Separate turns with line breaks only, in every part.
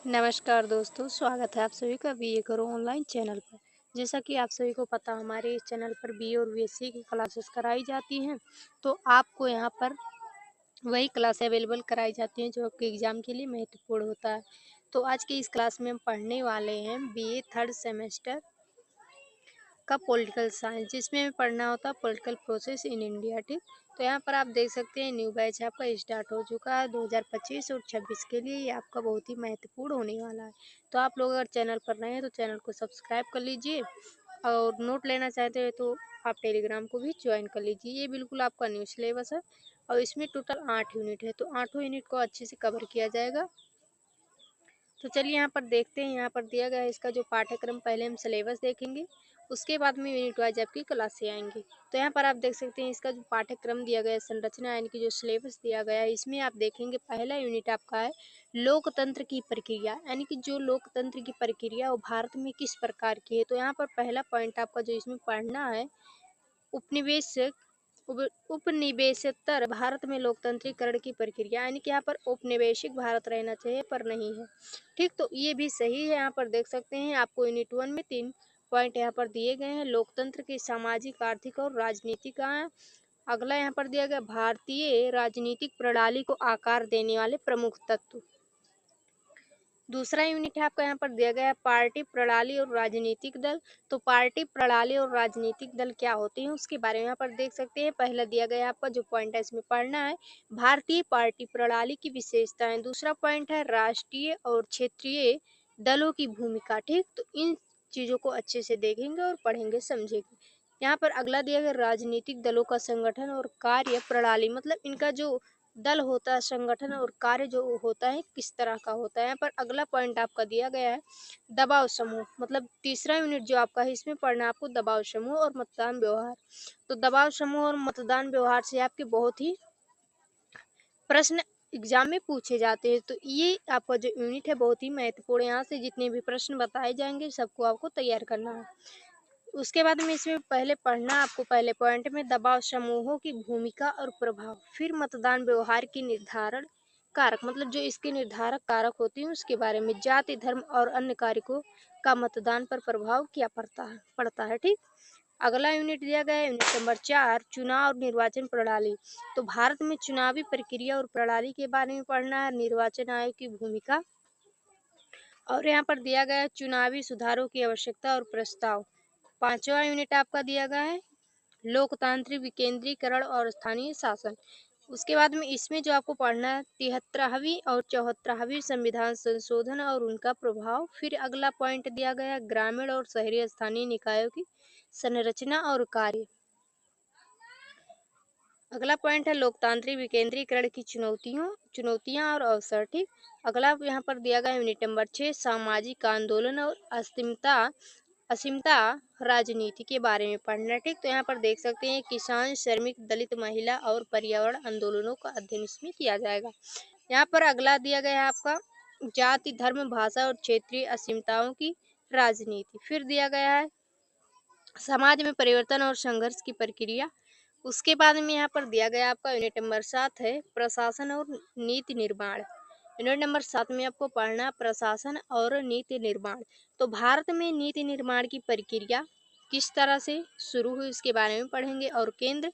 नमस्कार दोस्तों, स्वागत है आप सभी का बीए करो ऑनलाइन चैनल पर। जैसा कि आप सभी को पता हमारे इस चैनल पर बीए और बीएससी की क्लासेस कराई जाती हैं, तो आपको यहाँ पर वही क्लास अवेलेबल कराई जाती हैं जो आपके एग्जाम के लिए महत्वपूर्ण होता है। तो आज की इस क्लास में हम पढ़ने वाले हैं बीए थर्ड सेमेस्टर का पॉलिटिकल साइंस, जिसमें हमें पढ़ना होता है पॉलिटिकल प्रोसेस इन इंडिया। ठीक, तो यहाँ पर आप देख सकते हैं न्यू बैच आपका स्टार्ट हो चुका है 2025 और 26 के लिए। ये आपका बहुत ही महत्वपूर्ण होने वाला है। तो आप लोग अगर चैनल पर नए हैं तो चैनल को सब्सक्राइब कर लीजिए, और नोट लेना चाहते हैं तो आप टेलीग्राम को भी ज्वाइन कर लीजिए। ये बिल्कुल आपका न्यू सिलेबस है और इसमें टोटल 8 यूनिट है, तो 8 यूनिट को अच्छे से कवर किया जाएगा। तो चलिए यहाँ पर देखते हैं। यहाँ पर दिया गया है इसका जो पाठ्यक्रम, पहले हम सिलेबस देखेंगे, उसके बाद में यूनिट वाइज आपकी क्लासें आएंगी। तो यहाँ पर आप देख सकते हैं इसका जो पाठ्यक्रम दिया गया है, संरचना यानी कि जो सिलेबस दिया गया है, इसमें आप देखेंगे पहला यूनिट आपका है लोकतंत्र की प्रक्रिया, यानी कि जो लोकतंत्र की प्रक्रिया वो भारत में किस प्रकार की है। तो यहाँ पर पहला पॉइंट आपका जो इसमें पढ़ना है, उपनिवेशक उपनिवेशोत्तर भारत में लोकतंत्रीकरण की प्रक्रिया, यानी कि यहाँ पर उपनिवेशिक भारत रहना चाहिए पर नहीं है। ठीक, तो ये भी सही है। यहाँ पर देख सकते हैं आपको यूनिट 1 में 3 पॉइंट यहाँ पर दिए गए हैं। लोकतंत्र की सामाजिक, आर्थिक और राजनीतिक है। अगला यहाँ पर दिया गया भारतीय राजनीतिक प्रणाली को आकार देने वाले प्रमुख तत्व। दूसरा यूनिट है आपका यहाँ पर दिया गया है पार्टी प्रणाली और राजनीतिक दल। तो पार्टी प्रणाली और राजनीतिक दल क्या होते हैं उसके बारे में यहाँ पर देख सकते हैं। पहला दिया गया है आपका जो पॉइंट है इसमें पढ़ना है भारतीय पार्टी प्रणाली की विशेषताएं। दूसरा पॉइंट है राष्ट्रीय और क्षेत्रीय दलों की भूमिका। ठीक, तो इन चीजों को अच्छे से देखेंगे और पढ़ेंगे समझेंगे। यहाँ पर अगला दिया गया राजनीतिक दलों का संगठन और कार्य प्रणाली, मतलब इनका जो दल होता है, संगठन और कार्य जो होता है किस तरह का होता है। यहाँ पर अगला पॉइंट आपका दिया गया है दबाव समूह, मतलब तीसरा यूनिट जो आपका है इसमें पढ़ना है आपको दबाव समूह और मतदान व्यवहार। तो दबाव समूह और मतदान व्यवहार से आपके बहुत ही प्रश्न एग्जाम में पूछे जाते हैं। तो ये आपका जो यूनिट है बहुत ही महत्वपूर्ण है। यहाँ से जितने भी प्रश्न बताए जाएंगे सबको आपको तैयार करना है। उसके बाद में इसमें पहले पढ़ना आपको पहले पॉइंट में दबाव समूहों की भूमिका और प्रभाव, फिर मतदान व्यवहार की निर्धारण कारक, मतलब जो इसके निर्धारक कारक होती हैं उसके बारे में, जाति, धर्म और अन्य कारकों का मतदान पर प्रभाव क्या पड़ता है। ठीक, अगला यूनिट दिया गया है यूनिट नंबर 4 चुनाव और निर्वाचन प्रणाली। तो भारत में चुनावी प्रक्रिया और प्रणाली के बारे में पढ़ना है, निर्वाचन आयोग की भूमिका, और यहाँ पर दिया गया है चुनावी सुधारों की आवश्यकता और प्रस्ताव। पांचवा यूनिट आपका दिया गया है लोकतांत्रिक विकेंद्रीकरण और स्थानीय शासन। उसके बाद में इसमें जो आपको पढ़ना है 73वीं और 74वीं संविधान संशोधन और उनका प्रभाव। फिर अगला पॉइंट दिया गया ग्रामीण और शहरी स्थानीय निकायों की संरचना और कार्य। अगला पॉइंट है लोकतांत्रिक विकेंद्रीकरण की चुनौतियां और अवसर। ठीक, अगला यहाँ पर दिया गया यूनिट नंबर 6 सामाजिक आंदोलन और असीमता राजनीति के बारे में पढ़ना। ठीक, तो यहाँ पर देख सकते हैं किसान, श्रमिक, दलित, महिला और पर्यावरण आंदोलनों का अध्ययन इसमें किया जाएगा। यहाँ पर अगला दिया गया है आपका जाति, धर्म, भाषा और क्षेत्रीय असीमताओं की राजनीति। फिर दिया गया है समाज में परिवर्तन और संघर्ष की प्रक्रिया। उसके बाद में यहाँ पर दिया गया आपका यूनिट नंबर 7 है प्रशासन और नीति निर्माण। यूनिट नंबर 7 में आपको पढ़ना प्रशासन और नीति निर्माण। तो भारत में नीति निर्माण की प्रक्रिया किस तरह से शुरू हुई उसके बारे में पढ़ेंगे, और केंद्र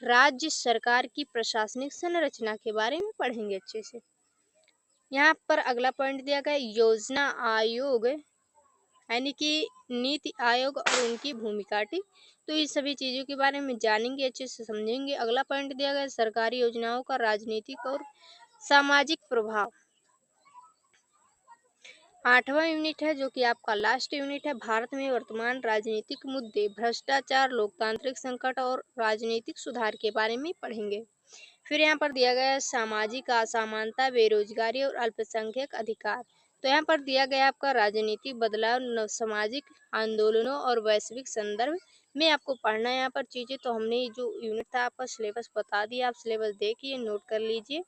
राज्य सरकार की प्रशासनिक संरचना के बारे में पढ़ेंगे अच्छे से। यहाँ पर अगला पॉइंट दिया गया योजना आयोग, यानी कि नीति आयोग और उनकी भूमिका। ठीक, तो इस सभी चीजों के बारे में जानेंगे, अच्छे से समझेंगे। अगला पॉइंट दिया गया सरकारी योजनाओं का राजनीतिक और सामाजिक प्रभाव। आठवां यूनिट है जो कि आपका लास्ट यूनिट है भारत में वर्तमान राजनीतिक मुद्दे, भ्रष्टाचार, लोकतांत्रिक संकट और राजनीतिक सुधार के बारे में पढ़ेंगे। फिर यहाँ पर दिया गया है सामाजिक असमानता, बेरोजगारी और अल्पसंख्यक अधिकार। तो यहाँ पर दिया गया आपका राजनीतिक बदलाव, नव सामाजिक आंदोलनों और वैश्विक संदर्भ में आपको पढ़ना है यहाँ पर चीजें। तो हमने जो यूनिट था आपका सिलेबस बता दिया, आप सिलेबस देखिए, नोट कर लीजिए।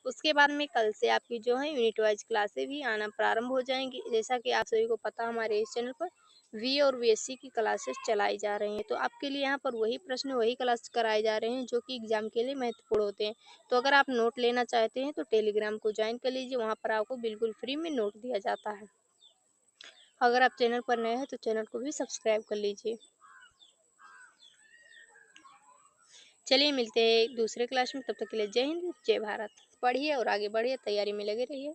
उसके बाद में कल से आपकी जो है यूनिट वाइज क्लासेस भी आना प्रारंभ हो जाएंगी। जैसा कि आप सभी को पता हमारे इस चैनल पर वी और वीएससी की क्लासेस चलाई जा रही हैं। तो आपके लिए यहाँ पर वही प्रश्न वही क्लास कराए जा रहे हैं जो कि एग्जाम के लिए महत्वपूर्ण होते हैं। तो अगर आप नोट लेना चाहते हैं तो टेलीग्राम को ज्वाइन कर लीजिए, वहाँ पर आपको बिल्कुल फ्री में नोट दिया जाता है। अगर आप चैनल पर नए हैं तो चैनल को भी सब्सक्राइब कर लीजिए। चलिए मिलते हैं एक दूसरे क्लास में, तब तक के लिए जय हिंद जय भारत। पढ़िए और आगे बढ़िए, तैयारी में लगे रहिए।